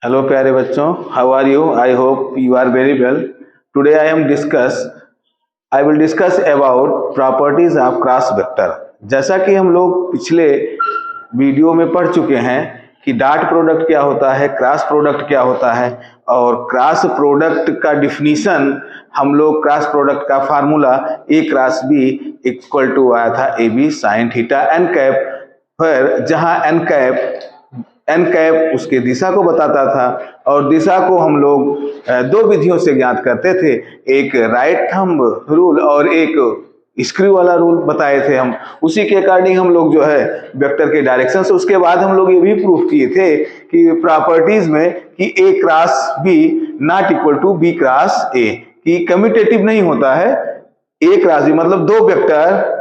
Hello प्यारे बच्चों, how are you? I hope you are very well. Today I will discuss about properties of cross vector. जैसा कि हम लोग पिछले वीडियो में पढ़ चुके हैं कि डॉट प्रोडक्ट क्या होता है, क्रॉस प्रोडक्ट क्या होता है, और क्रॉस प्रोडक्ट का डिफिनीशन हम लोग क्रॉस प्रोडक्ट का formula A cross B equal to आया था A B sine theta N cap, पर जहां एन कैप उसके दिशा को बताता था और दिशा को हम लोग दो विधियों से ज्ञात करते थे, एक राइट थंब रूल और एक स्क्रू वाला रूल बताए थे हम। उसी के अकॉर्डिंग हम लोग जो है वेक्टर के डायरेक्शन से, उसके बाद हम लोग ये भी प्रूफ किए थे कि प्रॉपर्टीज में कि A cross B not equal to B cross A, कि कम्यूटेटिव नहीं होता है। ए क्रॉस बी मतलब दो वेक्टर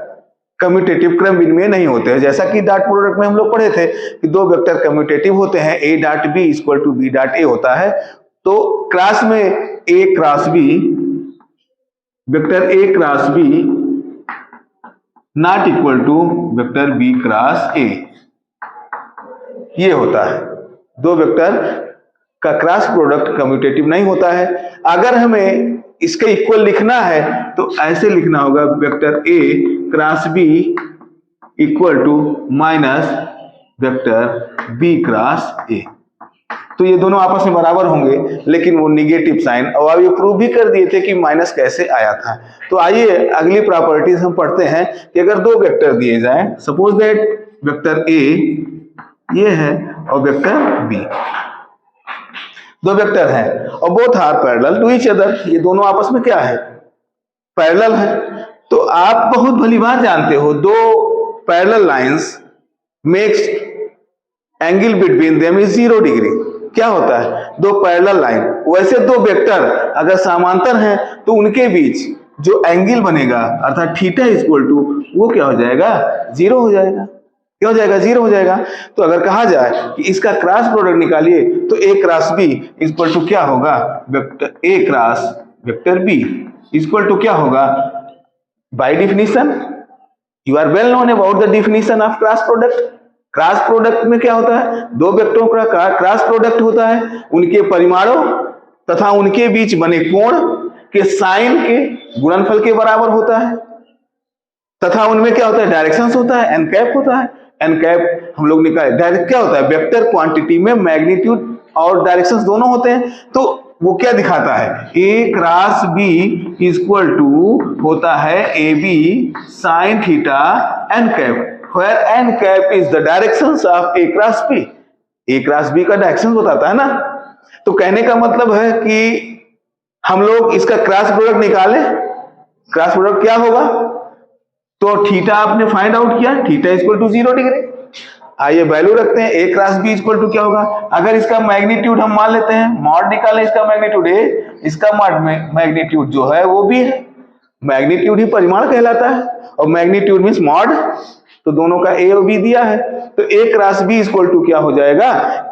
कम्यूटेटिव क्रम विनिमय नहीं होते हैं, जैसा कि डॉट प्रोडक्ट में हम लोग पढ़े थे कि दो वेक्टर कम्यूटेटिव होते हैं, A dot B equal to B dot A होता है। तो क्रॉस में A cross B, vector A cross B not equal to vector B cross A, ये होता है। दो वेक्टर का क्रॉस प्रोडक्ट कम्यूटेटिव नहीं होता है। अगर हमें इसके इक्वल लिखना है तो ऐसे लिखना होगा, vector A cross B equal to minus vector B cross A. तो ये दोनों आपस में बराबर होंगे, लेकिन वो निगेटिव साइन, और अब ये प्रूव भी कर दिए थे कि माइनस कैसे आया था। तो आइए अगली प्रॉपर्टीज हम पढ़ते हैं कि अगर दो वेक्टर दिए जाएं, सपोज दैट वेक्टर ए ये है और वेक्टर बी, दो वेक्टर हैं और both are parallel to each other, ये दोनों आपस में क्या है, पैरेलल है। तो आप बहुत भली बात जानते हो, दो parallel lines makes angle between them is 0 degree. क्या होता है, दो पैरेलल लाइन, वैसे दो वेक्टर अगर समांतर हैं तो उनके बीच जो एंगल बनेगा अर्थात थीटा इक्वल टू, वो क्या हो जाएगा, 0 हो जाएगा। क्या हो जाएगा, 0 हो जाएगा। तो अगर कहा जाए कि इसका क्रॉस प्रोडक्ट निकालिए तो A cross B equal to क्या होगा, vector A cross vector B equal to क्या होगा, by definition you are well known about the definition of cross product. Cross product में क्या होता है, दो वेक्टरों का क्रॉस प्रोडक्ट होता है, उनके परिमाणों तथा उनके बीच बने कोण के साइन के गुणनफल के बराबर होता है, तथा उनमें क्या होता है, डायरेक्शंस होता है, एन कैप होता है। एन कैप हम लोग निकाले, डायरेक्ट क्या होता है, वेक्टर क्वांटिटी में मैग्नीट्यूड और डायरेक्शंस दोनों होते हैं। तो वो क्या दिखाता है, A cross B equal to होता है A B sine theta N cap, where n cap is the directions of a cross b। a cross b का डायरेक्शन बताता है ना। तो कहने का मतलब है कि हम लोग इसका क्रॉस प्रोडक्ट निकाले, क्रॉस प्रोडक्ट क्या होगा, तो थीटा आपने फाइंड आउट किया, थीटा इक्वल टू 0 डिग्री। आइए वैल्यू रखते हैं, ए क्रॉस बी इक्वल टू क्या होगा, अगर इसका मैग्नीट्यूड हम मान लेते हैं, मॉड निकालें, इसका मैग्नीट्यूड ए, इसका मैग्नीट्यूड जो है वो भी है, मैग्नीट्यूड ही परिमाण कहलाता है, और मैग्नीट्यूड मींस मॉड, तो दोनों का ए और बी दिया है। तो A cross B equal to क्या हो जाएगा,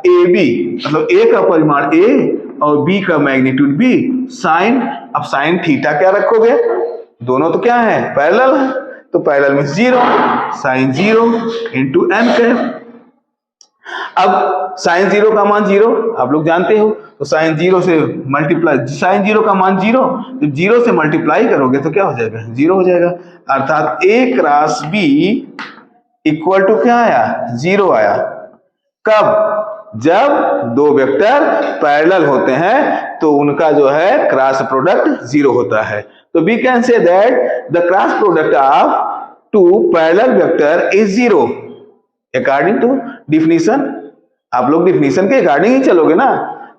ए बी, मतलब ए का परिमाण ए और बी का मैग्नीट्यूड बी साइन, अब साइन थीटा क्या रखोगे, दोनों तो क्या है, पैरेलल है, तो पैरेलल में 0 साइन 0 इंटू एन कैप। अब साइन 0 का मान 0 आप लोग जानते हो, तो साइन 0 से मल्टीप्लाई, साइन 0 का मान 0, जब 0 से मल्टीप्लाई करोगे तो क्या हो जाएगा, 0 हो जाएगा। अर्थात ए क्रॉस बी इक्वल टू क्या आया, 0 आया। कब, जब दो वेक्टर पैरेलल होते हैं तो उनका जो है क्रॉस प्रोडक्ट 0 होता है। तो we can say that the cross product of two parallel vector is 0 according to definition. आप लोग डिफिनीशन के अकॉर्डिंग ही चलोगे ना,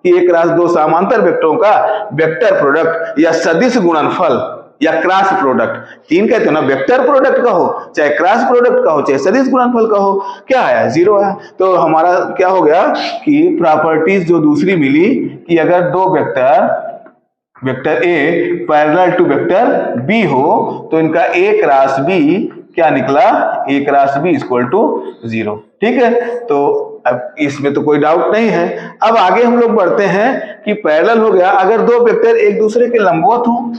कि एक क्रॉस दो समांतर वेक्टरों का वेक्टर प्रोडक्ट या सदिश गुणनफल या क्रॉस प्रोडक्ट, तीन कहते हो ना, वेक्टर प्रोडक्ट का हो चाहे क्रॉस प्रोडक्ट का हो चाहे सदिश गुणनफल का हो, क्या आया, 0 आया। तो हमारा क्या हो गया कि प्रॉपर्टीज जो दूसरी मिली कि अगर दो vector A parallel to vector B हो तो इनका ए क्रॉस बी क्या निकला, A cross B equal to 0। ठीक है, तो अब इसमें तो कोई डाउट नहीं है। अब आगे हम लोग बढ़ते हैं कि पैरेलल हो गया अगर दो वेक्टर एक दूसरे के लंबवत हो,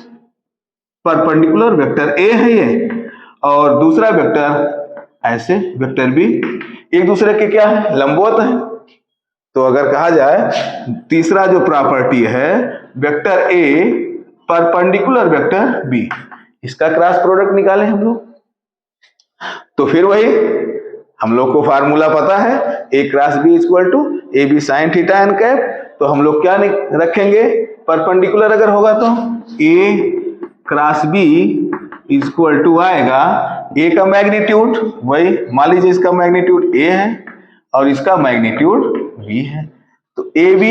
परपेंडिकुलर वेक्टर ए है ये और दूसरा वेक्टर ऐसे वेक्टर बी एक दूसरे के क्या है, लंबवत है। तो अगर कहा जाए तीसरा जो प्रॉपर्टी है vector A perpendicular vector B, इसका क्रॉस प्रोडक्ट निकालें हम लोग, तो फिर वही हम लोग को फार्मूला पता है A cross B equal to A B sine theta N cap. तो हम लोग क्या रखेंगे, परपेंडिकुलर अगर होगा तो A cross B equal to आएगा ए का मैग्नीट्यूड, वही मान लीजिए इसका मैग्नीट्यूड ए है और इसका मैग्नीट्यूड बी है, तो ए बी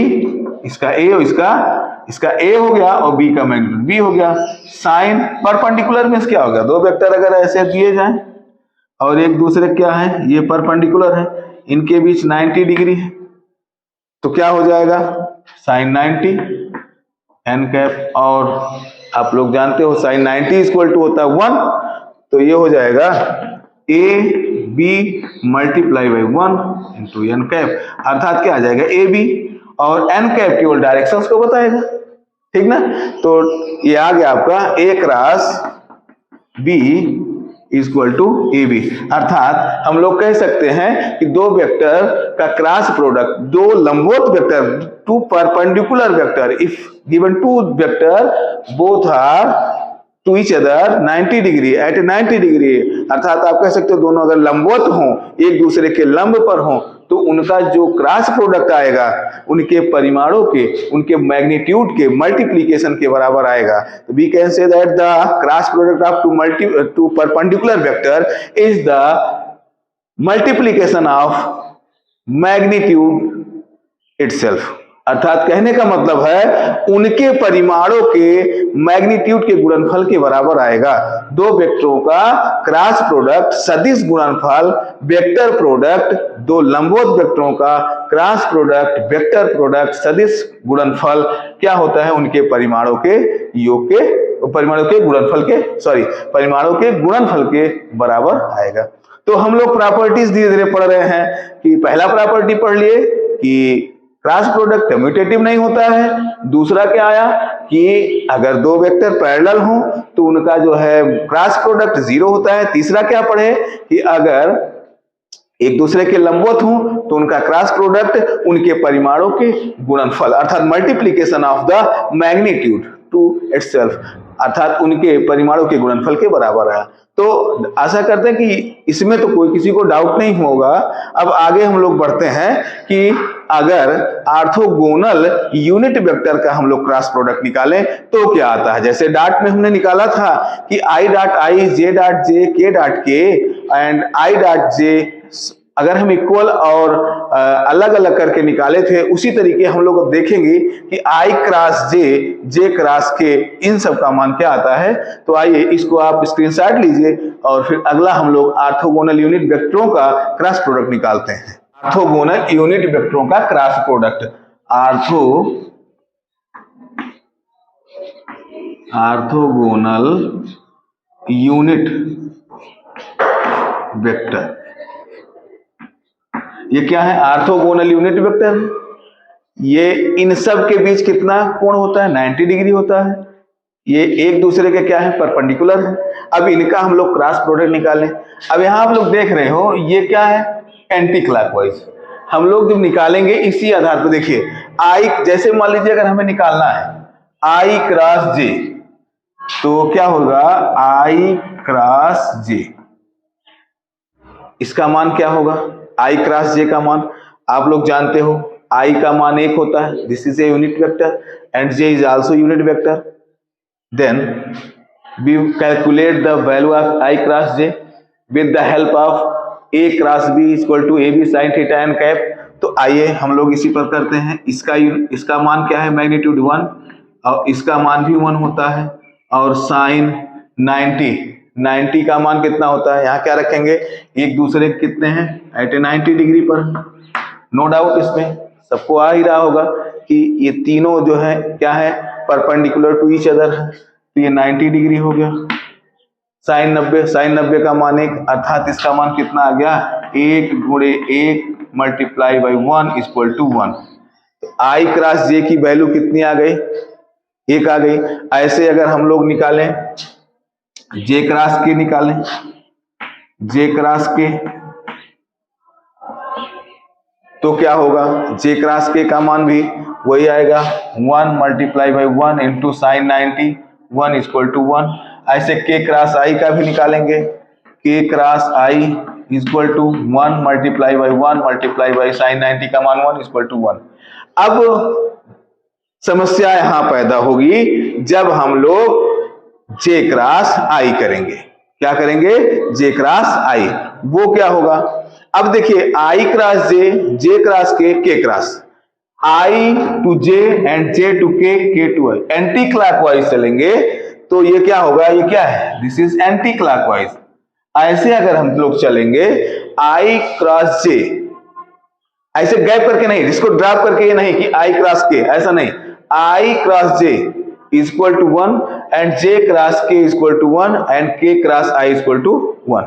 इसका ए और इसका ए हो गया और बी का मैग्नीट्यूड बी हो गया। साइन परपेंडिकुलर में क्या हो गया, दो वेक्टर अगर ऐसे दिए जाएं और एक दूसरे क्या है, ये परपेंडिकुलर है, इनके बीच 90 डिग्री है, तो क्या हो जाएगा साइन 90 एन कैप, और आप लोग जानते हो साइन 90 इक्वल टू होता है 1, तो ये हो जाएगा A B multiply by 1 into N cap, अर्थात क्या आ जाएगा ए बी, और एन कैप केवल डायरेक्शंस को बताएगा, ठीक ना। तो ये आ गया आपका A cross B equal to A B, अर्थात हम लोग कह सकते हैं कि दो वेक्टर का क्रॉस प्रोडक्ट, दो लंबवत vector, two perpendicular vector, if given two vector both are to each other 90 degree at 90 degree, अर्थात आप कह सकते हो दोनों अगर लंबवत हों, एक दूसरे के लंब पर हों, तो उनका जो क्रॉस प्रोडक्ट आएगा उनके परिमाणों के, उनके मैग्नीट्यूड के मल्टीप्लिकेशन के बराबर आएगा। तो we can say that the cross product of two perpendicular vector is the multiplication of magnitude itself, अर्थात कहने का मतलब है उनके परिमाणों के मैग्नीट्यूड के गुणनफल के बराबर आएगा। दो वेक्टरों का क्रॉस प्रोडक्ट सदिश गुणनफल वेक्टर प्रोडक्ट, दो लंबवत वेक्टरों का क्रॉस प्रोडक्ट वेक्टर प्रोडक्ट सदिश गुणनफल क्या होता है, उनके परिमाणों के योग के, परिमाणों के गुणनफल के, सॉरी परिमाणों के गुणनफल के बराबर आएगा। तो हम लोग प्रॉपर्टीज धीरे धीरे पढ़ रहे हैं कि पहला प्रॉपर्टी पढ़ लिए कि क्रॉस प्रोडक्ट कम्यूटेटिव नहीं होता है, दूसरा क्या आया कि अगर दो वेक्टर पैरेलल हों तो उनका जो है क्रॉस प्रोडक्ट 0 होता है, तीसरा क्या पढ़े कि अगर एक दूसरे के लंबवत हों तो उनका क्रॉस प्रोडक्ट उनके परिमाणों के गुणनफल अर्थात multiplication of the magnitude to itself, अर्थात उनके परिमाणों के गुणनफल के बराबर है। तो आशा करते हैं कि इसमें तो कोई किसी को डाउट नहीं होगा। अब आगे हम लोग बढ़ते हैं कि अगर ऑर्थोगोनल यूनिट वेक्टर का हम लोग क्रॉस प्रोडक्ट निकालें तो क्या आता है। जैसे डॉट में हमने निकाला था कि I dot I, J dot J, के डॉट के एंड आई डॉट जे, अगर हम इक्वल और अलग अलग करके निकाले थे, उसी तरीके हम लोग अब देखेंगे कि I cross J, J cross के, इन सब का मान क्या आता है। तो आइए इसको आप स्क्रीनशॉट लीजिए और फिर अगला हम लोग ऑर्थोगोनल यूनिट वेक्टरों का क्रॉस प्रोडक्ट निकालते हैं। ऑर्थोगोनल यूनिट वेक्टरों का cross product, orthogonal unit vector, ये क्या है, ऑर्थोगोनल यूनिट वेक्टर। ये इन सब के बीच कितना कोण होता है, 90 डिग्री होता है। ये एक दूसरे के क्या है, परपेंडिकुलर है। अब इनका हम लोग क्रॉस प्रोडक्ट निकालें। अब यहां आप लोग देख रहे हो ये क्या है, एंटी क्लॉकवाइज। हम लोग जब निकालेंगे इसी आधार पर, देखिए आई, जैसे मान लीजिए अगर हमें निकालना है आई क्रॉस जे, तो क्या होगा आई क्रॉस जे, इसका मान क्या होगा, आई क्रॉस जे का मान आप लोग जानते हो, आई का मान 1 होता है, this is a unit vector and J is also unit vector. Then we calculate the value of I cross J with the help of A cross B equal to A B sine theta N cap. तो आइए हम लोग इसी पर करते हैं। इसका मान क्या है, मैग्नीट्यूड 1, और इसका मान भी 1 होता है, और साइन 90 का मान कितना होता है, यहाँ क्या रखेंगे, एक दूसरे के कितने हैं, एट 90 डिग्री पर। नो डाउट इसमें सबको आ ही रहा होगा कि ये तीनों जो है क्या है, परपेंडिकुलर टू ईच अदर है, तो ये 90 डिग्री हो गया। साइन 90 का मान 1, अर्थात इसका मान कितना आ गया, 1 गुणे 1 मल्टीप्लाई बाई 1 इक्वल टू 1। तो आई क्रॉस जे की वैल्यू कितनी आ गई, 1 आ गई। ऐसे अगर हम लोग निकालें जे क्रॉस के, निकालें जे क्रॉस के, तो क्या होगा, जे क्रॉस के का मान भी वही आएगा 1 multiply by 1 into sine 90, 1 equal to 1। ऐसे के क्रॉस आई का भी निकालेंगे, K cross I equal to 1 multiply by 1 multiply by sine 90 का मान 1 इक्वल टू 1। अब समस्या यहां पैदा होगी जब हम लोग जे क्रॉस आई करेंगे। क्या करेंगे, जे क्रॉस आई। वो क्या होगा, अब देखिए I cross J cross K cross, I to J and J to K to I, anti clockwise चलेंगे तो ये क्या होगा, ये क्या है, दिस इज एंटी क्लॉकवाइज। ऐसे अगर हम लोग चलेंगे आई क्रॉस जे, ऐसे गैप करके नहीं, इसको ड्रॉप करके ये नहीं कि आई क्रॉस के, ऐसा नहीं, I cross J equal to 1 and J cross K equal to 1 and K cross I equal to 1।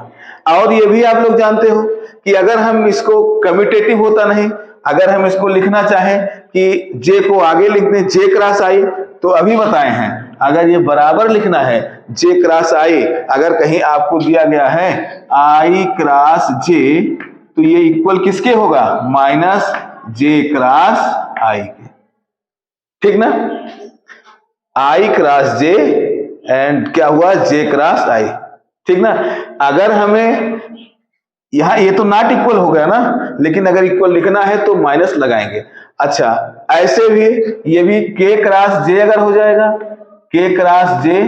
और ये भी आप लोग जानते हो कि अगर हम इसको कम्यूटेटिव होता नहीं, अगर हम इसको लिखना चाहें कि जे को आगे लिख दें जे क्रॉस आई, तो अभी बताए हैं अगर ये बराबर लिखना है जे क्रॉस आई, अगर कहीं आपको दिया गया है आई क्रॉस जे, तो ये इक्वल किसके होगा, माइनस जे क्रॉस आई के, ठीक ना। आई क्रॉस जे एंड क्या हुआ, जे क्रॉस आई, ठीक ना। अगर हमें यहां ये तो नॉट इक्वल हो गया ना, लेकिन अगर इक्वल लिखना है तो माइनस लगाएंगे। अच्छा ऐसे भी ये भी के क्रॉस जे अगर हो जाएगा, के क्रॉस जे,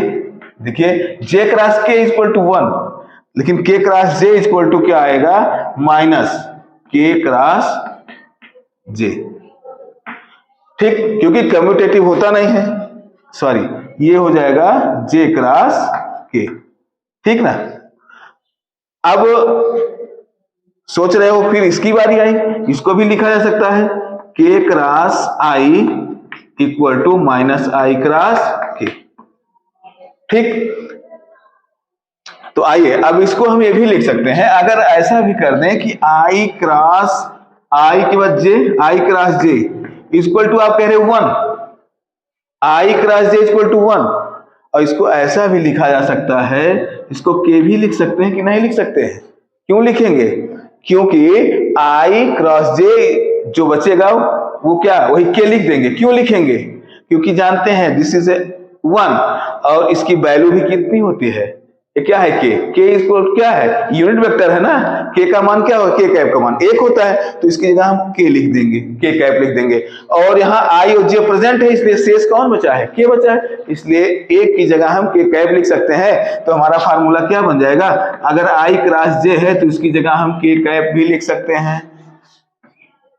देखिए जे क्रॉस के इक्वल टू 1, लेकिन के क्रॉस जे इक्वल टू क्या आएगा, माइनस के क्रॉस जे, ठीक, क्योंकि कम्यूटेटिव होता नहीं है, सॉरी ये हो जाएगा जे क्रॉस के, ठीक ना। अब सोच रहे हो फिर इसकी बारी आई, इसको भी लिखा जा सकता है K cross I equal to minus I cross K, ठीक। तो आइए अब इसको हम ये भी लिख सकते हैं, अगर ऐसा भी कर दें कि आई क्रॉस आई के बाद जे, आई क्रॉस जे इक्वल टू आप कह रहे हो 1, आई क्रॉस जे इक्वल टू 1, और इसको ऐसा भी लिखा जा सकता है, इसको के भी लिख सकते हैं कि नहीं लिख सकते हैं, क्यों लिखेंगे, क्योंकि आई क्रॉस जे जो बचेगा वो क्या, वही के लिख देंगे। क्यों लिखेंगे, क्योंकि जानते हैं दिस इज 1 और इसकी वैल्यू भी कितनी होती है, ये क्या है के इसको क्या है, यूनिट वेक्टर है ना, के का मान क्या होगा, के कैप का मान 1 होता है, तो इसकी जगह हम के लिख देंगे, के कैप लिख देंगे। और यहाँ आई और जे प्रेजेंट है इसलिए शेष कौन बचा है, के बचा है, इसलिए 1 की जगह हम के कैप लिख सकते हैं। तो हमारा फार्मूला क्या बन जाएगा, अगर आई क्रॉस जे है तो इसकी जगह हम के कैप भी लिख सकते हैं,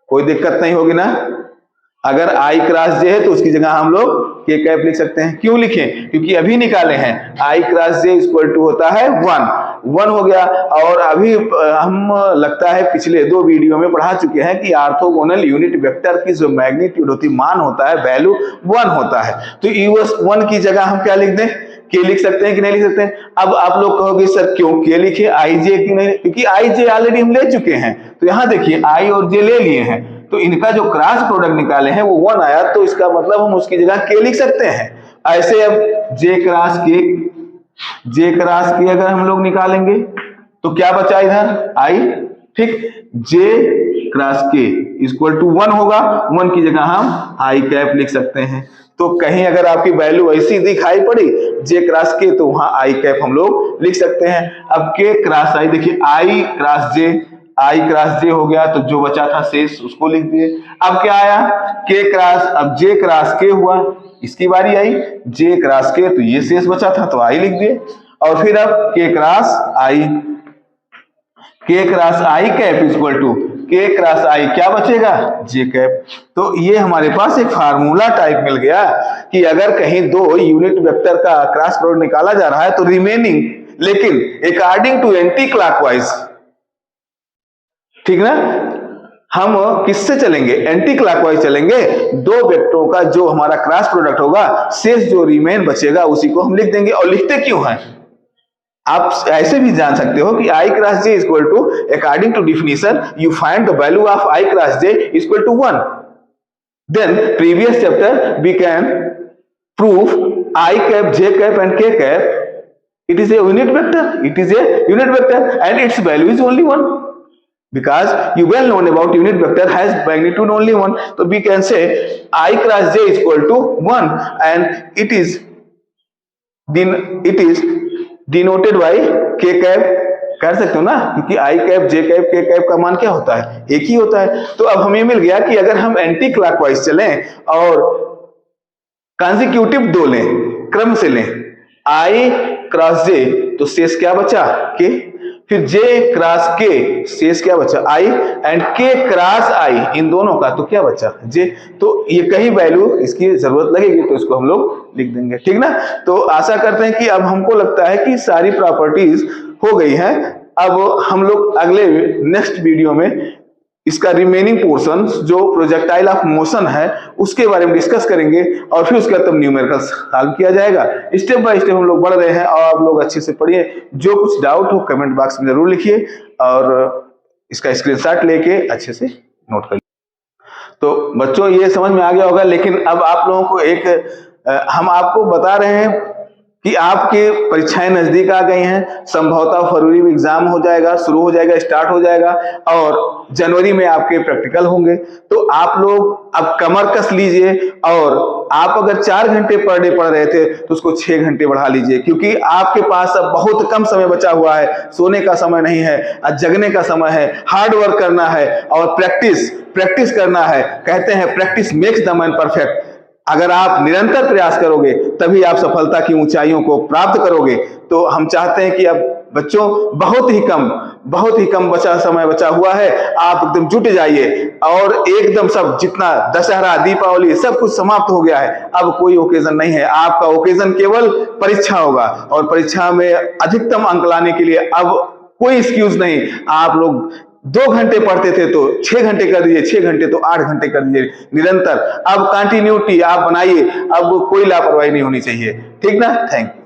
कोई दिक्कत नहीं होगी ना। अगर आई क्रॉस जे है तो उसकी जगह हम लोग के कैप लिख सकते हैं। क्यों लिखें, क्योंकि अभी निकाले हैं आई क्रॉस जे इक्वल टू होता है 1 हो गया। और अभी हम लगता है पिछले 2 वीडियो में पढ़ा चुके हैं कि ऑर्थोगोनल यूनिट वेक्टर की जो मैग्नीट्यूड होती मान होता है, वैल्यू 1 होता है, तो यूएस 1 की जगह हम क्या लिख दें, के लिख सकते हैं कि नहीं लिख सकते हैं। अब आप लोग कहोगे सर क्यों के लिखे, आई जे क्यों नहीं, क्योंकि आई जे ऑलरेडी हम ले चुके हैं। तो यहां देखिए आई और जे ले लिए हैं, तो इनका जो क्रॉस प्रोडक्ट निकाले हैं वो 1 आया, तो इसका मतलब हम उसकी जगह के लिख सकते हैं। ऐसे अब जे क्रॉस के अगर हम लोग निकालेंगे तो क्या बचा इधर आई, ठीक, जे क्रॉस के इक्वल टू 1 होगा, 1 की जगह हम आई कैप लिख सकते हैं। तो कहीं अगर आपकी वैल्यू ऐसी दिखाई पड़ी जे क्रॉस के, तो वहां आई कैप हम लोग लिख सकते हैं। अब के क्रॉस आई, देखिए आई क्रॉस जे हो गया, तो जो बचा था शेष उसको लिख दिए। अब क्या आया के क्रॉस, अब जे क्रॉस के हुआ, इसकी बारी आई जे क्रॉस के, तो ये शेष बचा था तो आई लिख दिए। और फिर अब K cross I cap equal to K cross I, क्या बचेगा, जे कैप। तो ये हमारे पास एक फार्मूला टाइप मिल गया कि अगर कहीं 2 यूनिट वेक्टर का क्रॉस प्रोडक्ट निकाला जा रहा है तो रिमेनिंग, लेकिन अकॉर्डिंग टू एंटी क्लॉकवाइज, ठीक ना, हम किससे चलेंगे, एंटी क्लॉकवाइज चलेंगे। 2 वेक्टरों का जो हमारा क्रॉस प्रोडक्ट होगा, शेष जो रिमेन बचेगा उसी को हम लिख देंगे। और लिखते क्यों हैं, आप ऐसे भी जान सकते हो कि I cross J equal to, according to definition you find the value of I cross J equal to 1, then previous chapter we can prove I cap, J cap and K cap, it is a unit vector and its value is only 1. because you well known about unit vector has magnitude only 1. So we can say I cross j is equal to 1 and it is denoted by k cap, कर सकते हो ना, क्योंकि आई cap J cap के cap का मान क्या होता है, एक ही होता है। तो अब हमें मिल गया कि अगर हम एंटी क्लॉकवाइज चलें और कॉन्जिक्यूटिव दो लें, क्रम से लें, आई क्रॉस जे तो शेष क्या बचा, के, फिर जे क्रॉस के शेष क्या बचा, आई, एंड के क्रॉस आई, इन दोनों का तो क्या बचा, जे। तो ये कहीं वैल्यू इसकी जरूरत लगेगी तो इसको हम लोग लिख देंगे, ठीक ना। तो आशा करते हैं कि अब हमको लगता है कि सारी प्रॉपर्टीज हो गई है। अब हम लोग अगले नेक्स्ट वीडियो में इसका रिमेनिंग पोर्शन जो प्रोजेक्टाइल ऑफ मोशन है उसके बारे में डिस्कस करेंगे और फिर उसके बाद तब न्यूमेरिकल सॉल्व किया जाएगा। स्टेप बाय स्टेप हम लोग बढ़ रहे हैं और आप लोग अच्छे से पढ़िए। जो कुछ डाउट हो कमेंट बॉक्स में जरूर लिखिए और इसका स्क्रीनशॉट लेके अच्छे से नोट कर। तो बच्चों ये समझ में आ गया होगा, लेकिन अब आप लोगों को एक हम आपको बता रहे हैं कि आपके परीक्षाएं नजदीक आ गई हैं। संभवतः फरवरी में एग्जाम हो जाएगा, शुरू हो जाएगा, स्टार्ट हो जाएगा और जनवरी में आपके प्रैक्टिकल होंगे। तो आप लोग अब कमर कस लीजिए और आप अगर 4 घंटे पर डे पढ़ रहे थे तो उसको 6 घंटे बढ़ा लीजिए, क्योंकि आपके पास अब बहुत कम समय बचा हुआ है। सोने का समय नहीं है, जगने का समय है, हार्ड वर्क करना है और प्रैक्टिस करना है। कहते हैं practice makes the man perfect. अगर आप निरंतर प्रयास करोगे तभी आप सफलता की ऊंचाइयों को प्राप्त करोगे। तो हम चाहते हैं कि अब बच्चों बहुत ही कम समय बचा हुआ है, आप एकदम जुट जाइए और एकदम सब जितना दशहरा दीपावली सब कुछ समाप्त हो गया है। अब कोई ओकेजन नहीं है, आपका ओकेजन केवल परीक्षा होगा और परीक्षा में अधिकतम अंक लाने के लिए अब कोई एक्सक्यूज नहीं। आप लोग 2 घंटे पढ़ते थे तो 6 घंटे कर दीजिए, 6 घंटे तो 8 घंटे कर दीजिए निरंतर। अब कंटिन्यूटी आप बनाइए, अब कोई लापरवाही नहीं होनी चाहिए, ठीक ना। Thank you.